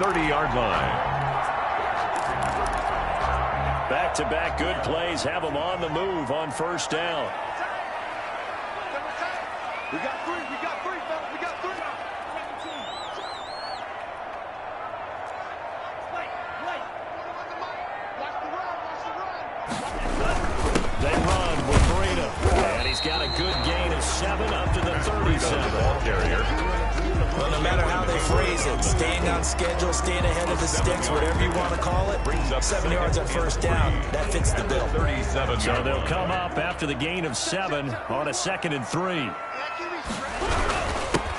30-yard line. Back-to-back good plays have them on the move on first down. We got three, fellas, we got three. They run with Breda. And he's got a good gain of 7 up to the 37. Well, no matter how they phrase it, staying on schedule, staying ahead of the sticks, whatever you want to call it, 7 yards on first down, that fits the bill. So they'll come up after the gain of 7 on a 2nd and 3.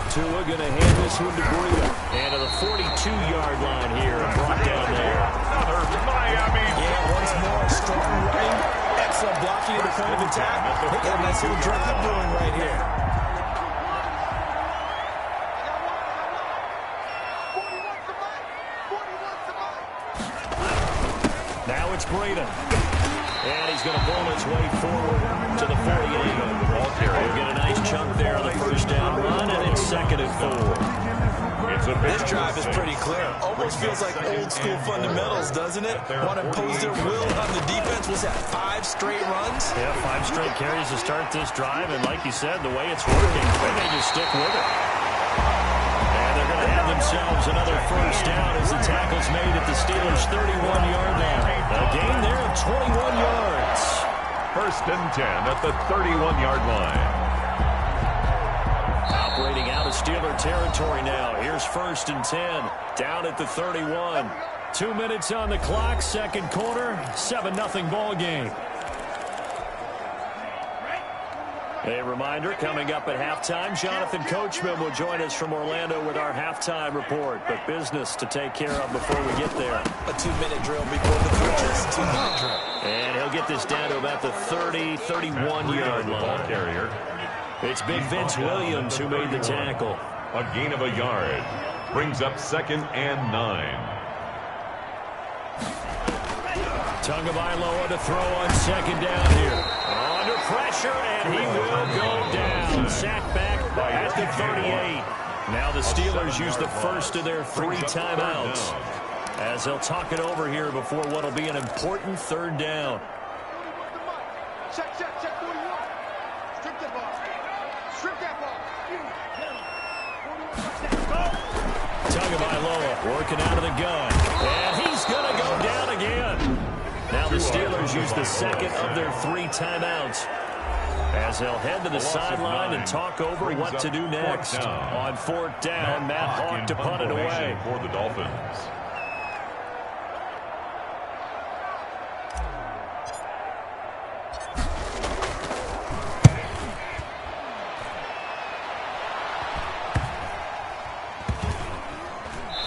Tua going to hand this one to Breda. And to the 42-yard line here and brought down there. Another Miami. Yeah, once more, strong running, excellent blocking at the point of attack. They got a nice little drive going right here. Now it's Breda. And he's going to pull his way forward to the 48. We'll get a nice chunk there on the first down run, and it's 2nd and 4. This drive is pretty clear. Almost feels like old-school fundamentals, doesn't it? Want to impose their will on the defense. Was that 5 straight runs? Yeah, 5 straight carries to start this drive, and like you said, the way it's working, they may just stick with it. And they're going to have themselves another first down as the tackle's made at the Steelers' 31-yard line. A gain there of 21 yards. 1st and 10 at the 31-yard line. Operating out of Steeler territory now. Here's 1st and 10. Down at the 31. 2 minutes on the clock. 2nd quarter. 7-0 ball game. A reminder, coming up at halftime, Jonathan Coachman will join us from Orlando with our halftime report. But business to take care of before we get there. A 2-minute drill before the coaches. 2-minute drill. And he'll get this down to about the 31-yard line. Carrier. It's Big Vince Williams who made the tackle. A gain of a yard. Brings up 2nd and 9. Tagovailoa to throw on 2nd down here. Under pressure, and he will go down. Sacked back at the 38. Now the Steelers use the first of their 3 timeouts as they'll talk it over here before what will be an important 3rd down. Check, 41. Strip that ball. Strip that ball. Tagovailoa working out of the gun. And he's going to go down again. Now the Steelers use the 2nd of their 3 timeouts as they'll head to the sideline and talk over what to do next. On 4th down, Matt Hawk to punt it away. For the Dolphins.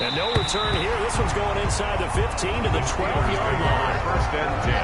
And no return here. This one's going inside the 15 to the 12-yard line. 1st and 10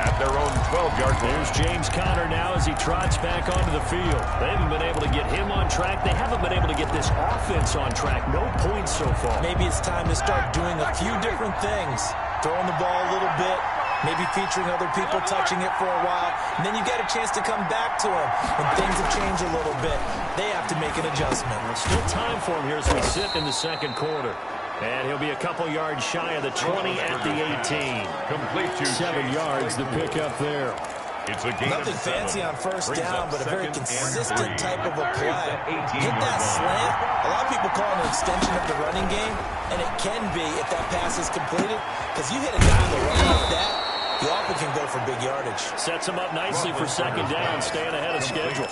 at their own 12-yard line. There's James Conner now as he trots back onto the field. They haven't been able to get him on track. They haven't been able to get this offense on track. No points so far. Maybe it's time to start doing a few different things. Throwing the ball a little bit, maybe featuring other people touching it for a while, and then you get a chance to come back to them when things have changed a little bit. They have to make an adjustment. Well, still time for him here as we sit in the 2nd quarter. And he'll be a couple yards shy of the 20 at the 18. Complete to 7 yards to pick up there. It's a gain Nothing of 7. fancy on first Brings down, up but a very 2nd and consistent 3. type of a play. Hit that 18-yard line. slant. A lot of people call it an extension of the running game, and it can be if that pass is completed, because you hit a guy on the run like that, you often can go for big yardage. Sets him up nicely for 2nd down, staying ahead of schedule.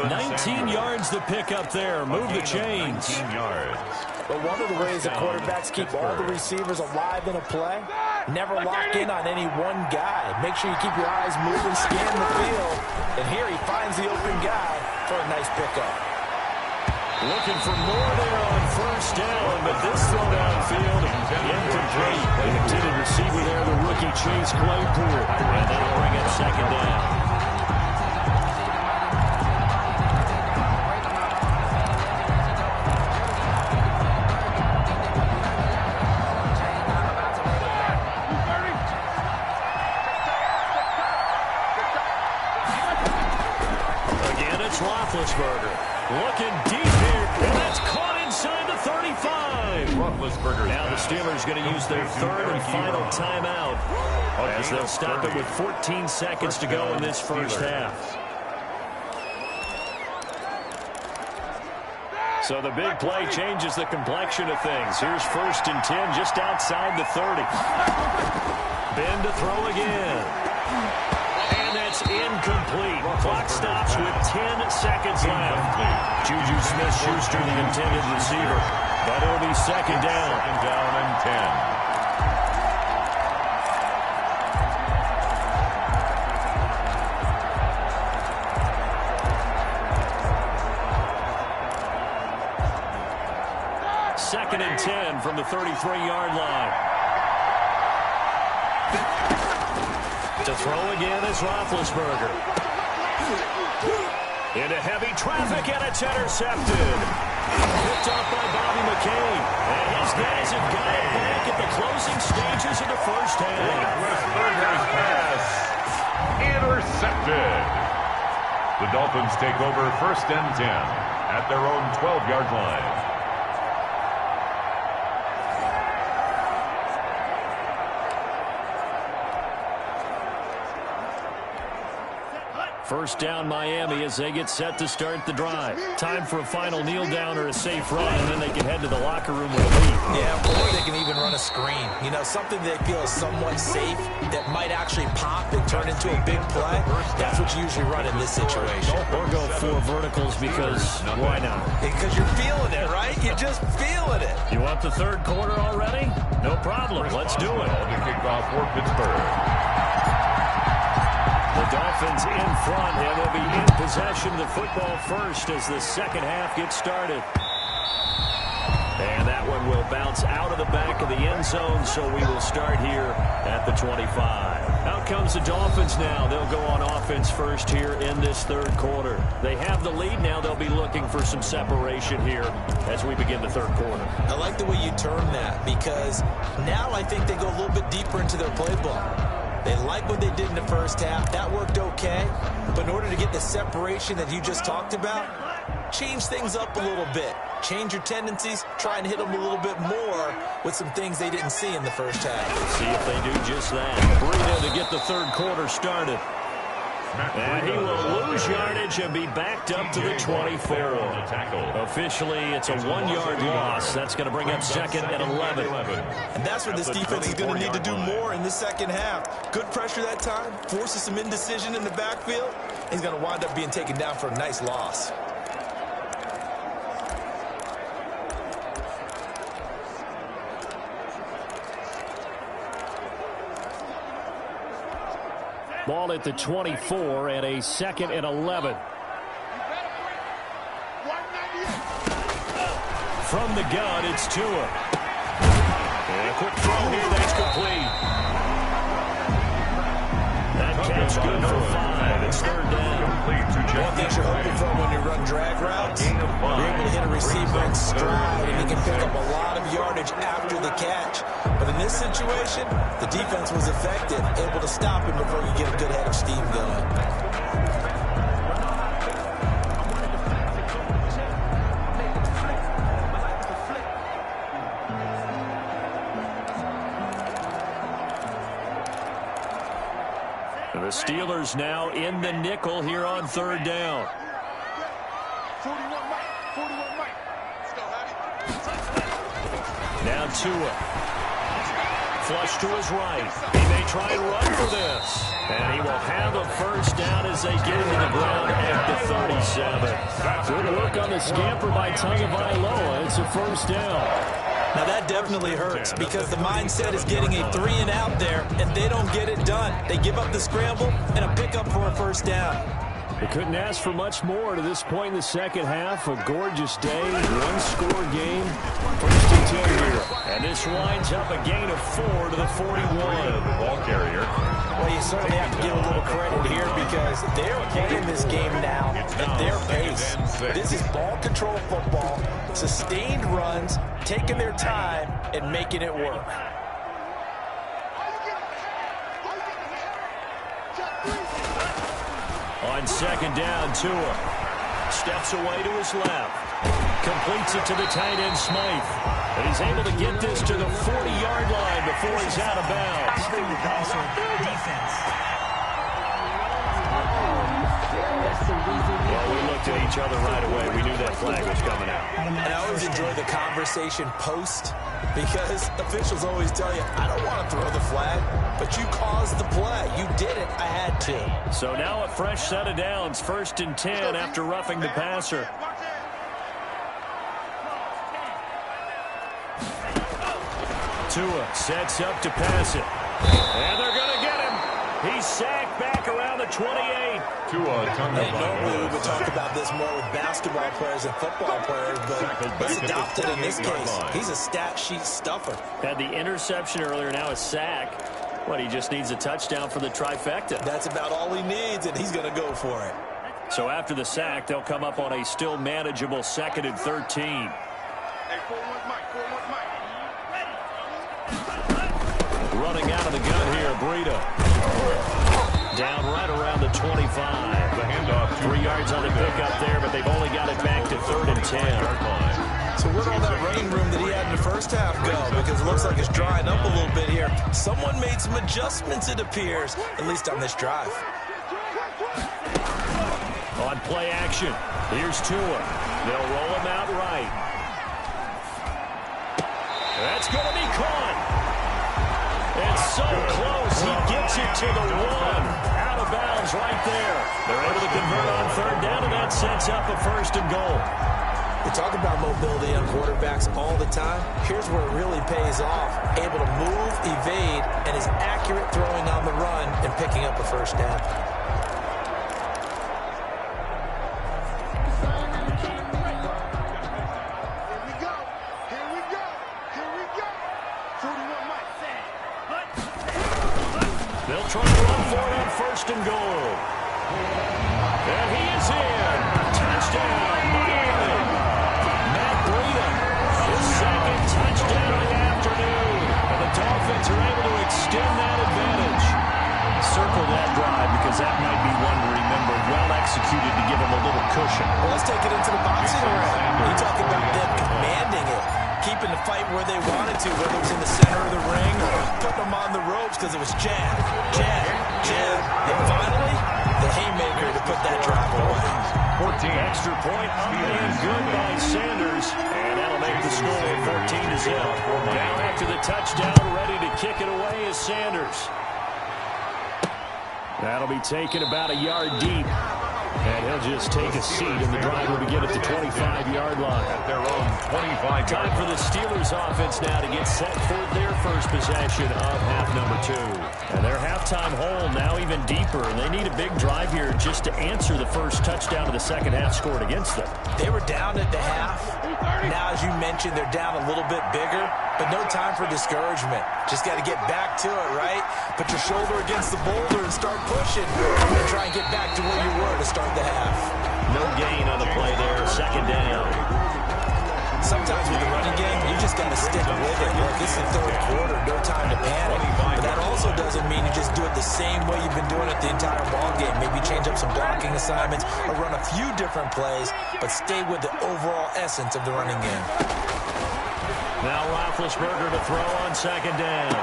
19 yards to pick up there. Move the chains. 19 yards. But one of the ways the quarterbacks keep all the receivers alive in a play, never lock in on any one guy. Make sure you keep your eyes moving, scan the field. And here he finds the open guy for a nice pickup. Looking for more there on first down, but this throw downfield incomplete. The intended receiver there, the rookie Chase Claypool. And that'll bring up 2nd down. Roethlisberger looking deep here, and that's caught inside the 35. Now the Steelers going to use their third and final timeout as they'll stop it with 14 seconds to go in this first half. So the big play changes the complexion of things. Here's 1st and 10 just outside the 30. Ben to throw again. And that's incomplete. Clock stops with 10 seconds left. Juju Smith-Schuster, the intended receiver. But it'll be second down. Second down and 10. Second and 10 from the 33-yard line. To throw again is Roethlisberger. Into heavy traffic, and it's intercepted. Picked off by Bobby McCain. And his guys have got it back at the closing stages of the first half. Roethlisberger's pass intercepted. The Dolphins take over 1st and 10 at their own 12-yard line. First down Miami as they get set to start the drive. Time for a final kneel down or a safe run, and then they can head to the locker room with a lead. Yeah, or they can even run a screen. You know, something they feel is somewhat safe that might actually pop and turn into a big play. That's what you usually run in this situation. Or go 4 verticals because why not? Because you're feeling it, right? You're just feeling it. You want the third quarter already? No problem. Let's do it. To kick off for Pittsburgh. The Dolphins in front, and they'll be in possession of the football first as the second half gets started. And that one will bounce out of the back of the end zone, so we will start here at the 25. Out comes the Dolphins now. They'll go on offense first here in this third quarter. They have the lead now. They'll be looking for some separation here as we begin the third quarter. I like the way you term that because now I think they go a little bit deeper into their playbook. They like what they did in the first half. That worked okay. But in order to get the separation that you just talked about, change things up a little bit. Change your tendencies. Try and hit them a little bit more with some things they didn't see in the first half. See if they do just that. Breida to get the third quarter started. And he will lose yardage and be backed up to the 24. Officially, it's a 1-yard loss. That's going to bring up 2nd and 11. And that's what this defense is going to need to do more in the second half. Good pressure that time, forces some indecision in the backfield. He's going to wind up being taken down for a nice loss. Ball at the 24 and a 2nd and 11. From the gun, it's Tua. And a quick throw here, that's complete. That catch good for 5. It's 3rd down. One thing you're hoping for when you run drag routes, you're able to hit a receiver in stride, and he can pick up a lot of yardage after the catch. But in this situation, the defense was effective, able to stop him before you get a good head of steam going. The Steelers now in the nickel here on 3rd down. 41 Mike. Now Tua. Flush to his right. He may try and run for this. And he will have a first down as they get into the ground at the 37. Good work on the scamper by Tagovailoa. It's a first down. Now that definitely hurts because the mindset is getting a 3-and-out there, and they don't get it done. They give up the scramble and a pickup for a first down. They couldn't ask for much more to this point in the second half. A gorgeous day, 1-score game. 1st and 10 here. And this winds up a gain of 4 to the 41. Ball carrier. Well, you certainly have to give a little credit here because they're playing this game now at their pace. This is ball control football, sustained runs, taking their time and making it work. On 2nd down, Tua steps away to his left. Completes it to the tight end, Smythe. And he's able to get this to the 40-yard line before he's out of bounds. Defense. Well, we looked at each other right away. We knew that flag was coming out. And I always enjoy the conversation post because officials always tell you, I don't want to throw the flag, but you caused the play. You did it. I had to. So now a fresh set of downs, 1st and 10 after roughing the passer. Tua sets up to pass it. And they're going to get him. He's sacked back around the 28. Normally we would talk about this more with basketball players and football players, but let's adopt it in this case. He's a stat sheet stuffer. Had the interception earlier, now a sack. What, he just needs a touchdown for the trifecta. That's about all he needs, and he's going to go for it. So after the sack, they'll come up on a still manageable 2nd and 13. Hey, 4-1 Mike. Running out of the gun here, Breida. Down right around the 25. The handoff. 3 yards on the pickup there, but they've only got it back to 3rd and 10. So where'd all that running room that he had in the first half go? Because it looks like it's drying up a little bit here. Someone made some adjustments, it appears, at least on this drive. On play action, here's Tua. They'll roll him out right. That's going to be caught. It's so close. He gets it to the 1. Out of bounds right there. They're able to convert on 3rd down, and that sets up a 1st and goal. We talk about mobility on quarterbacks all the time. Here's where it really pays off. Able to move, evade, and is accurate throwing on the run and picking up a 1st down. They'll try to run for it on 1st and goal. And he is in. Touchdown, Miami. Matt Breida, his 2nd touchdown of the afternoon. And the Dolphins are able to extend that advantage. Circle that drive because that might be one to remember. Well executed to give him a little cushion. Well, let's take it into the boxing ring. You talk about them commanding it, keeping the fight where they wanted to, whether it was in the center of the ring or putting them on the ropes because it was jab, jab, jab. And finally, the haymaker to put that drive away. 14. Extra point up and good by Sanders. And that'll make the score 14-0. Now after the touchdown, ready to kick it away is Sanders. That'll be taken about a yard deep. And he'll just take a seat, and the drive will begin at the 25-yard line. At their own 25-yard Time for the Steelers offense now to get set for their first possession of half number 2. And their halftime hole now even deeper, and they need a big drive here just to answer the first touchdown of the second half scored against them. They were down at the half. Now, as you mentioned, they're down a little bit bigger, but no time for discouragement. Just got to get back to it, right? Put your shoulder against the boulder and start pushing. And try and get back to where you were to start the half. No gain on the play there, 2nd down. Sometimes with the running game, you just got to stick with it. Look, this is the 3rd quarter, no time to panic. But that also doesn't mean you just do it the same way you've been doing it the entire ball game. Maybe change up some blocking assignments or run a few different plays, but stay with the overall essence of the running game. Now Roethlisberger to throw on 2nd down.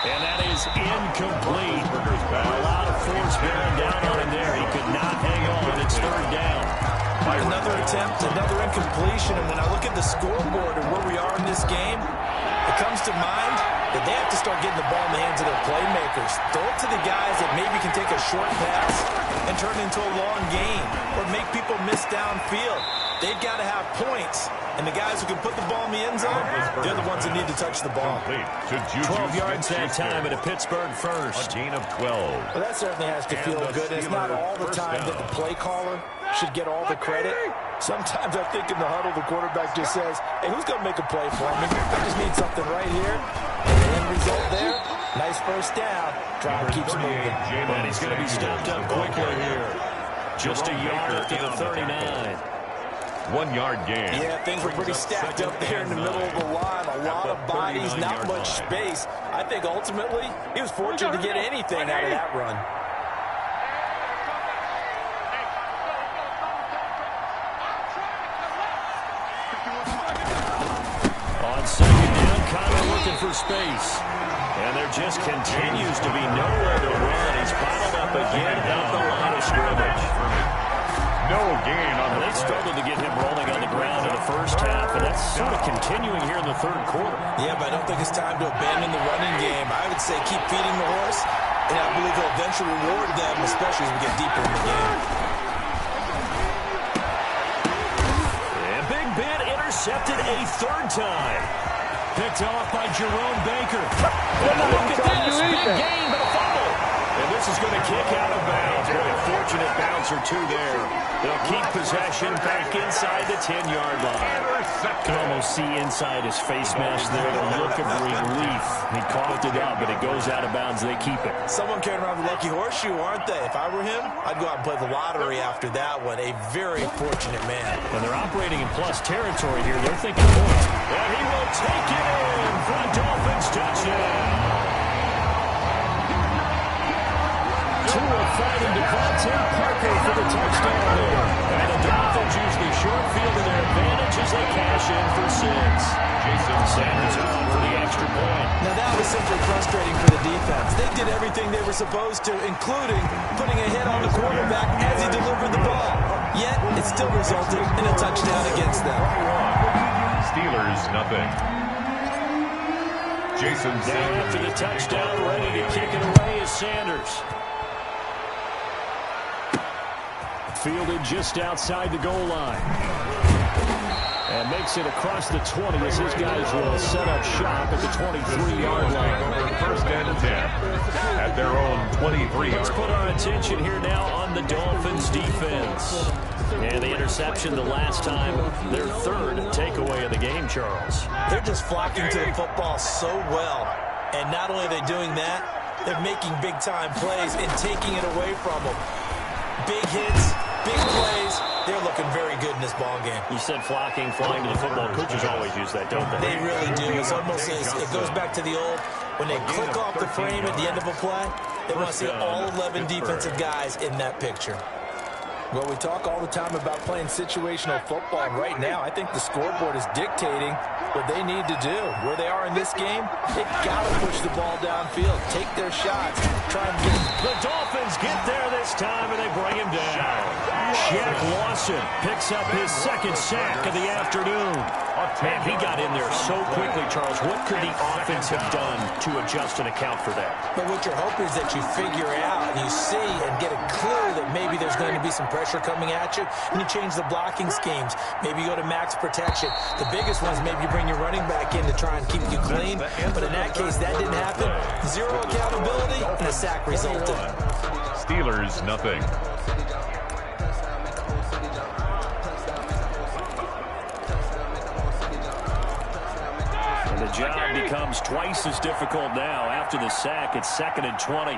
And that is incomplete. A lot of force bearing down on him there. He could not hang on. It's 3rd down. Another attempt, another incompletion. And when I look at the scoreboard and where we are in this game, it comes to mind that they have to start getting the ball in the hands of their playmakers. Throw it to the guys that maybe can take a short pass and turn it into a long gain or make people miss downfield. They've got to have points. And the guys who can put the ball in the end zone, they're the ones that need to touch the ball. 12 yards that time at a Pittsburgh first. A gain of 12. Well, that certainly has to feel good. It's not all the time that the play caller should get all the credit. Sometimes I think in the huddle, the quarterback just says, hey, who's going to make a play for me? I just need something right here. And the end result there, nice 1st down. Drive keeps moving. And he's going to be stopped up quickly here. Just a yard after the 39. 1 yard gain. Yeah, things were pretty stacked up there in the middle of the line. A lot of bodies, not much space. I think ultimately he was fortunate to get anything out of that run. On looking for space. And there just continues to be nowhere to run. He's bottled up again at the line of scrimmage. No gain on the They struggled to get him rolling on the ground in the first half, and that's sort of continuing here in the third quarter. Yeah, but I don't think it's time to abandon the running game. I would say keep feeding the horse, and I believe he'll eventually reward them, especially as we get deeper in the game. And Big Ben intercepted a third time. Picked off by Jerome Baker. And look at this. Big gain, but a fumble. And this is going to kick out of bounds. Boy, a fortunate bounce or two there. They'll keep possession back inside the 10-yard line. You can almost see inside his face mask there the look of relief. He coughed it up, but it goes out of bounds. They keep it. Someone carrying around the lucky horseshoe, aren't they? If I were him, I'd go out and play the lottery after that one. A very fortunate man. And they're operating in plus territory here. They're thinking points. And he will take it in for a Dolphins touchdown. Fighting Devontae Parker for the touchdown there. And the Dolphins use the short field to their advantage as they cash in for 6. Jason Sanders on for the extra point. Now that was simply frustrating for the defense. They did everything they were supposed to, including putting a hit on the quarterback as he delivered the ball. Yet, it still resulted in a touchdown against them. Steelers, nothing. Jason Sanders. Now after the touchdown, ready to kick it away is Sanders. Fielded just outside the goal line. And makes it across the 20 as his guys will set up shop at the 23-yard line. First and 10 at their own 23. Let's put our attention here now on the Dolphins defense. And the interception the last time, their third takeaway of the game, Charles. They're just flocking to the football so well. And not only are they doing that, they're making big-time plays and taking it away from them. Big hits, big plays. They're looking very good in this ball game. You said flocking, flying to the football. Coaches always use that, don't they? They really do. It's almost as it goes back to the old, when they click off the frame at the end of a play, they want to see all 11 defensive guys in that picture. Well, we talk all the time about playing situational football. Right now, I think the scoreboard is dictating what they need to do. Where they are in this game, they've got to push the ball downfield, take their shots, try and get. The Dolphins get there this time, and they bring him down. Shaq Lawson picks up his second sack of the afternoon. Man, he got in there so quickly, Charles. What could the offense have done to adjust and account for that? But what you're hoping is that you figure out and you see and get a clue that maybe there's going to be some pressure coming at you, and you change the blocking schemes. Maybe you go to max protection. The biggest one is maybe you bring your running back in to try and keep you clean. But in that case, that didn't happen. Zero accountability, and a sack resulted. Steelers, nothing. And the job becomes twice as difficult now. After the sack, it's 2nd and 20.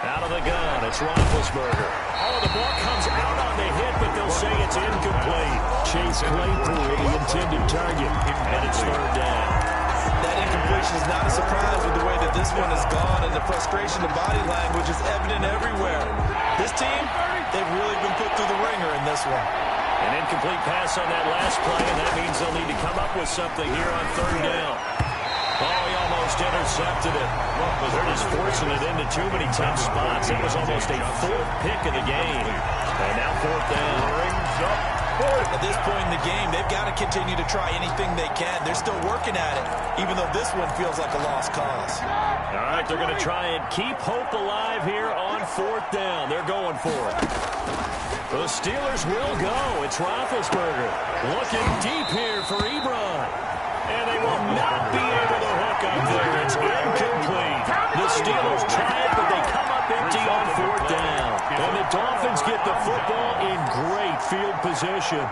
Out of the gun, it's Roethlisberger. Oh, the ball comes out on the hit, but they'll say it's incomplete. Chase Claypool, the intended target, and it's 3rd down. That incompletion is not a surprise with the way that this one has gone, and the frustration of body language is evident everywhere. This team, they've really been put through the ringer in this one. An incomplete pass on that last play, and that means they'll need to come up with something here on 3rd down. Oh, he almost intercepted it. They're just forcing it into too many tough spots. That was almost a 4th pick of the game. And now 4th down. At this point in the game, they've got to continue to try anything they can. They're still working at it, even though this one feels like a lost cause. All right, they're going to try and keep hope alive here on 4th down. They're going for it. The Steelers will go. It's Roethlisberger looking deep here for Ebron. And they will not be able to hook up there. It's incomplete. The Steelers try it, but they come up empty on 4th down. And the Dolphins get the football in great field position.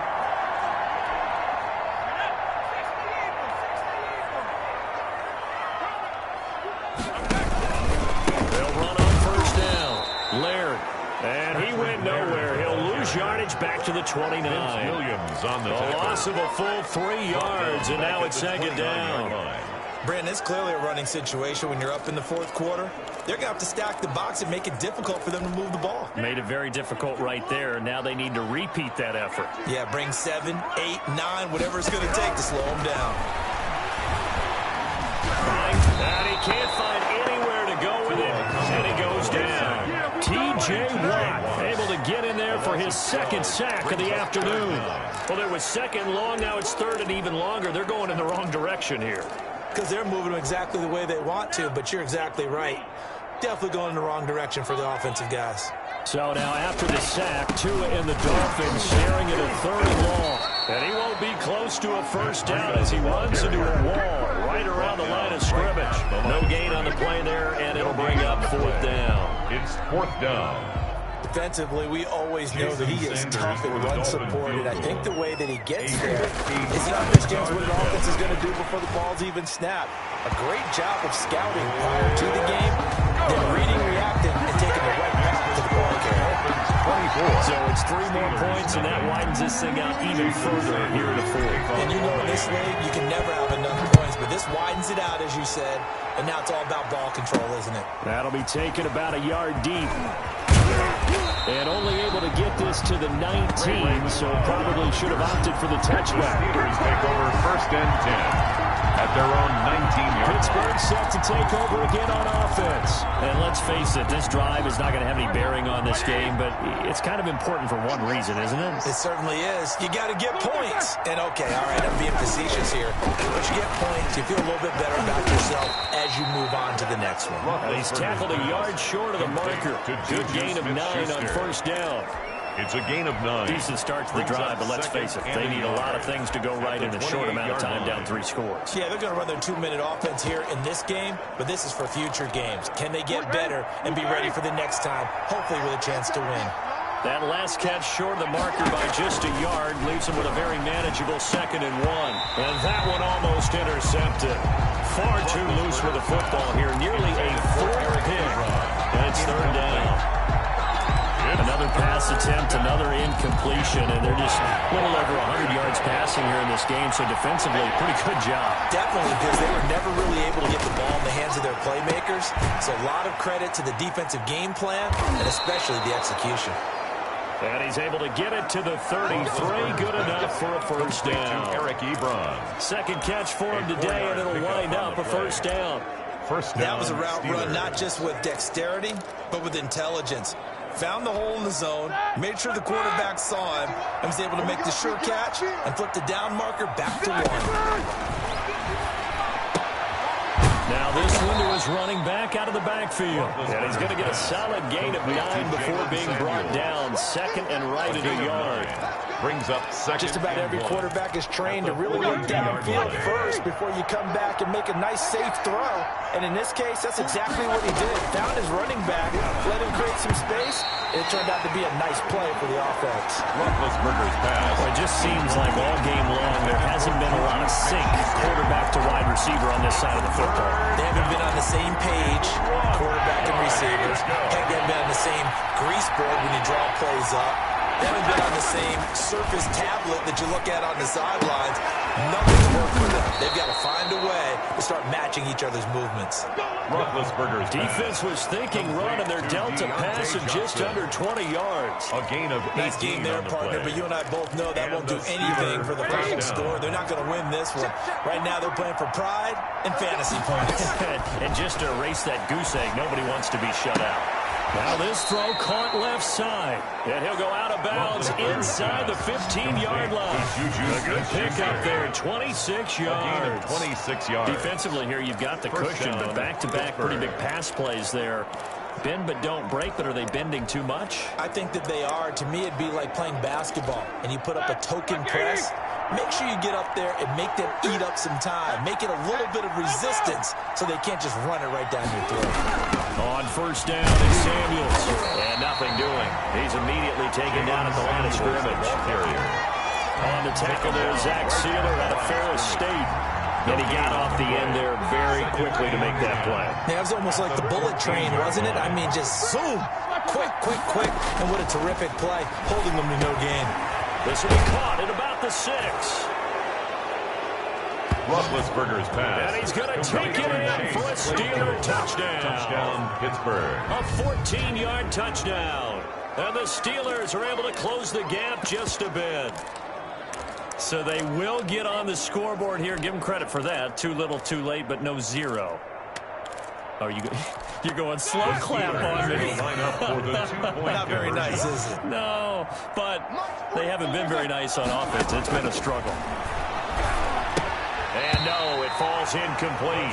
They'll run on 1st down. Laird. And he went nowhere. He'll lose yardage back to the 29. Williams on the loss of a full 3 yards, and now it's 2nd down. Brandon, it's clearly a running situation when you're up in the 4th quarter. They're going to have to stack the box and make it difficult for them to move the ball. Made it very difficult right there. Now they need to repeat that effort. Yeah, bring 7, 8, 9, whatever it's going to take to slow them down. second sack of the afternoon. Well, there was second long. Now it's third and even longer. They're going in the wrong direction here. Because they're moving exactly the way they want to, but you're exactly right. Definitely going in the wrong direction for the offensive guys. So now after the sack, Tua and the Dolphins sharing it at third and long. And he won't be close to a first down as he runs into a wall right around the line of scrimmage. No gain on the play there, and it'll bring up fourth down. It's fourth down. Defensively, we always know that he is tough and run-supported. I think the way that he gets there is he understands what an offense is going to do before the ball's even snapped. A great job of scouting prior to the game, then reading, reacting, and taking the right path to the ball carrier. So it's 3 more points, and that widens this thing out even further here in the fourth. And you know in this league, you can never have enough points, but this widens it out, as you said, and now it's all about ball control, isn't it? That'll be taken about a yard deep. And only able to get this to the 19, so probably should have opted for the touchback. Steelers take over first and 10 at their own 19-yard. Pittsburgh set to take over again on offense. And let's face it, this drive is not going to have any bearing on this game, but it's kind of important for one reason, isn't it? It certainly is. You got to get points. And okay, all right, I'm being facetious here, but you get points, you feel a little bit better about yourself as you move on to the next one. And he's tackled a yard short of the marker. Good gain of 9 on first down. It's a gain of 9. Decent start to the drive, but let's face it, they need a lot of things to go right in a short amount of time, down 3 scores. Yeah, they're going to run their 2-minute offense here in this game, but this is for future games. Can they get better and be ready for the next time, hopefully with a chance to win? That last catch short of the marker by just a yard leaves him with a very manageable 2nd and 1. And that one almost intercepted. Far too loose with the football here, nearly a 4th pick. And it's 3rd down. Another pass attempt, another incompletion, and they're just a little over 100 yards passing here in this game, so defensively, pretty good job. Definitely, because they were never really able to get the ball in the hands of their playmakers, so a lot of credit to the defensive game plan, and especially the execution. And he's able to get it to the 33, good enough for a first down. Eric Ebron. Second catch for him today, and it'll wind up a first down. That was a route run not just with dexterity, but with intelligence. Found the hole in the zone, made sure the quarterback saw him, and was able to make the sure catch and flip the down marker back to 1. Now this one to his running back out of the backfield. And he's going to get a solid gain of 9 before being brought down. 2nd and right at a yard. Brings up 2nd. Just about every quarterback is trained to really look downfield first before you come back and make a nice, safe throw. And in this case, that's exactly what he did. Found his running back, let him create some space, and it turned out to be a nice play for the offense. Roethlisberger's pass. Well, it just seems like all game long there hasn't been a lot of sync quarterback to wide receiver on this side of the football. They haven't been on the same page, quarterback and receivers. Heck, they haven't been on the same grease board when you draw plays up. They haven't been on the same surface tablet that you look at on the sidelines. Nothing's worked for them. They've got to find a way to start matching each other's movements. Roethlisberger's defense was thinking run, and their delta pass of just under 20 yards. A gain of 18 nice game there, partner, but you and I both know that won't do anything for the final score. They're not going to win this one. Right now, they're playing for pride and fantasy points. And just to erase that goose egg, nobody wants to be shut out. Now this throw caught left side, and he'll go out of bounds inside the 15-yard line. A good pickup there, 26 yards. 26 yards. Defensively here, you've got the cushion, but back-to-back pretty big pass plays there. Bend but don't break, but are they bending too much? I think that they are. To me, it'd be like playing basketball, and you put up a token press. Make sure you get up there and make them eat up some time. Make it a little bit of resistance so they can't just run it right down your throat. On first down is Samuels. And nothing doing. He's immediately taken down at the line of scrimmage. On the tackle there, Zach Sealer out of Ferris State. And he got off the end there very quickly to make that play. Yeah, it was almost like the bullet train, wasn't it? I mean, just zoom. Quick, quick, quick. And what a terrific play, holding them to no gain. This will be caught at about the 6. Roethlisberger's pass. And he's going to take it in for a Steeler touchdown. Touchdown, Pittsburgh. A 14-yard touchdown. And the Steelers are able to close the gap just a bit. So they will get on the scoreboard here. Give them credit for that. Too little, too late, but no 0. Are you? You're going slow clap on me. Not very nice, is it? No, but they haven't been very nice on offense. It's been a struggle. And no, it falls incomplete.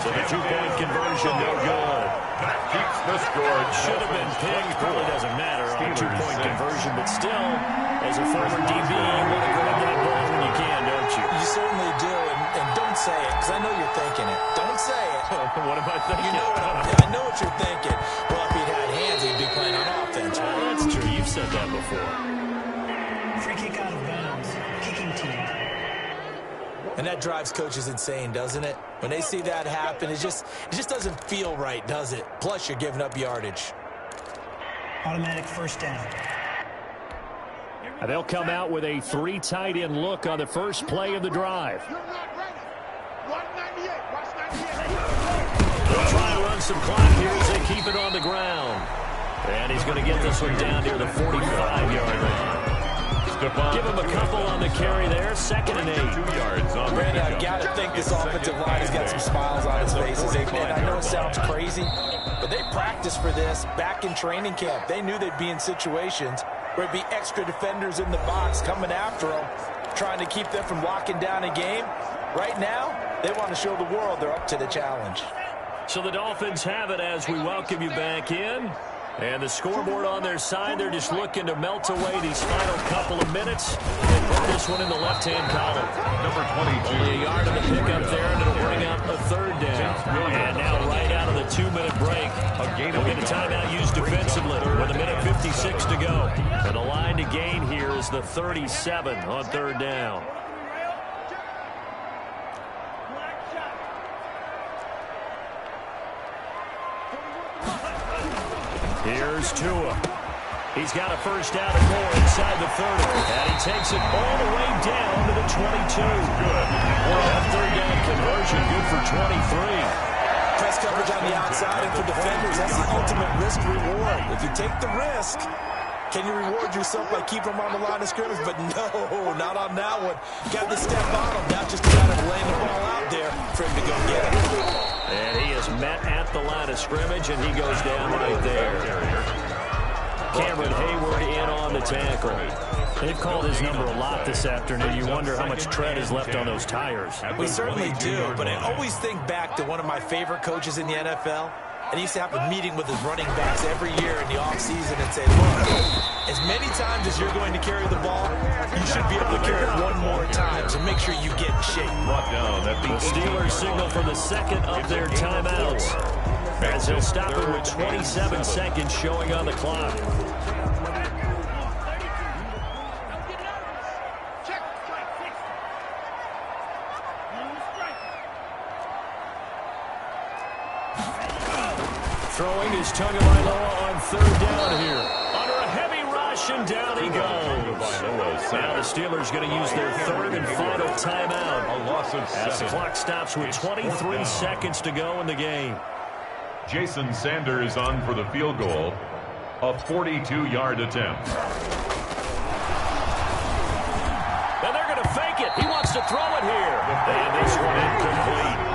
So the two-point conversion, no good. That keeps the score. Should have been pinged. Probably doesn't matter on a two-point conversion, but still, as a former DB, you want to grab that ball when you can, don't you? You certainly do, and don't say it, because I know you're thinking it. Don't say it. What am I thinking? I know what you're thinking. Well, if he'd had hands, he'd be playing on offense, right? Well, that's true. You've said that before. Free kick out of bounds. Kicking team. And that drives coaches insane, doesn't it? When they see that happen, it just doesn't feel right, does it? Plus, you're giving up yardage. Automatic first down. And they'll come out with a 3 tight end look on the first play of the drive. They'll try and run some clock here as they keep it on the ground. And he's going to get this one down near the 45-yard line. Give him a couple on the carry there. 2nd and 8. 2 yards on Brandon, I've got to think this offensive line has got some smiles on its faces. And I know it sounds crazy, but they practiced for this back in training camp. They knew they'd be in situations where it'd be extra defenders in the box coming after them, trying to keep them from locking down a game. Right now, they want to show the world they're up to the challenge. So the Dolphins have it as we welcome you back in. And the scoreboard on their side, they're just looking to melt away these final couple of minutes and put this one in the left-hand column. Number 22. Only a yard of the pickup there, and it'll bring up a 3rd down. And now right out of the 2-minute break, we'll get a timeout used defensively with 1:56 to go. And the line to gain here is the 37 on 3rd down. Here's Tua. He's got a first down and more inside the 30. And he takes it all the way down to the 22. Good. That 3rd down conversion, good for 23. Press coverage on the outside, and for defenders, that's the ultimate risk-reward. If you take the risk, can you reward yourself by keeping them on the line of scrimmage? But no, not on that one. Got to step on him, not just kind of laying the ball out there for him to go get it. And he is met at the line of scrimmage, and he goes down right there. Cameron Hayward in on the tackle. They've called his number a lot this afternoon. You wonder how much tread is left on those tires. We certainly do, but I always think back to one of my favorite coaches in the NFL. And he used to have a meeting with his running backs every year in the offseason and say, look, as many times as you're going to carry the ball, you should be able to carry it one more time, so make sure you get in shape. The Steelers signal for the 2nd of their timeouts, as they'll stop it with 27 seconds showing on the clock. Throwing is Tagovailoa on 3rd down here. Under a heavy rush, and down he goes. Now the Steelers going to use their 3rd and final timeout. A loss of 7. As the clock stops with 23 seconds to go in the game. Jason Sanders on for the field goal. A 42-yard attempt. And they're going to fake it. He wants to throw it here. And this one incomplete.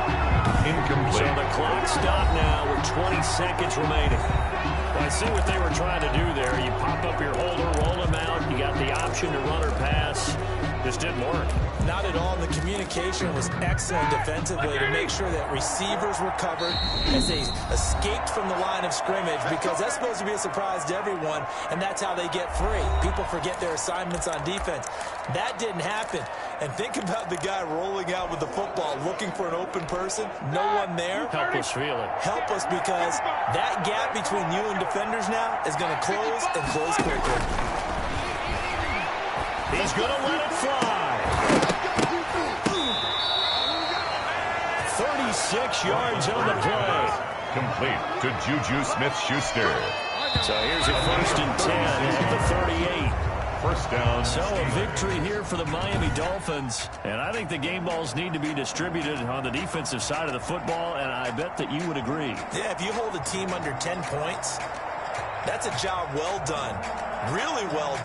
So the clock stopped now with 20 seconds remaining. Well, I see what they were trying to do there. You pop up your holder, roll him out. You got the option to run or pass. Just didn't work. Not at all. The communication was excellent defensively to make sure that receivers were covered as they escaped from the line of scrimmage, because that's supposed to be a surprise to everyone, and that's how they get free. People forget their assignments on defense. That didn't happen. And think about the guy rolling out with the football, looking for an open person, no one there. Helpless feeling. Helpless, because that gap between you and defenders now is going to close and close quickly. He's going to let it fly. 36 yards on the play. Complete to Juju Smith-Schuster. So here's a 1st and 10 at the 38. First down. So a victory here for the Miami Dolphins. And I think the game balls need to be distributed on the defensive side of the football, and I bet that you would agree. Yeah, if you hold a team under 10 points, that's a job well done. Really well done.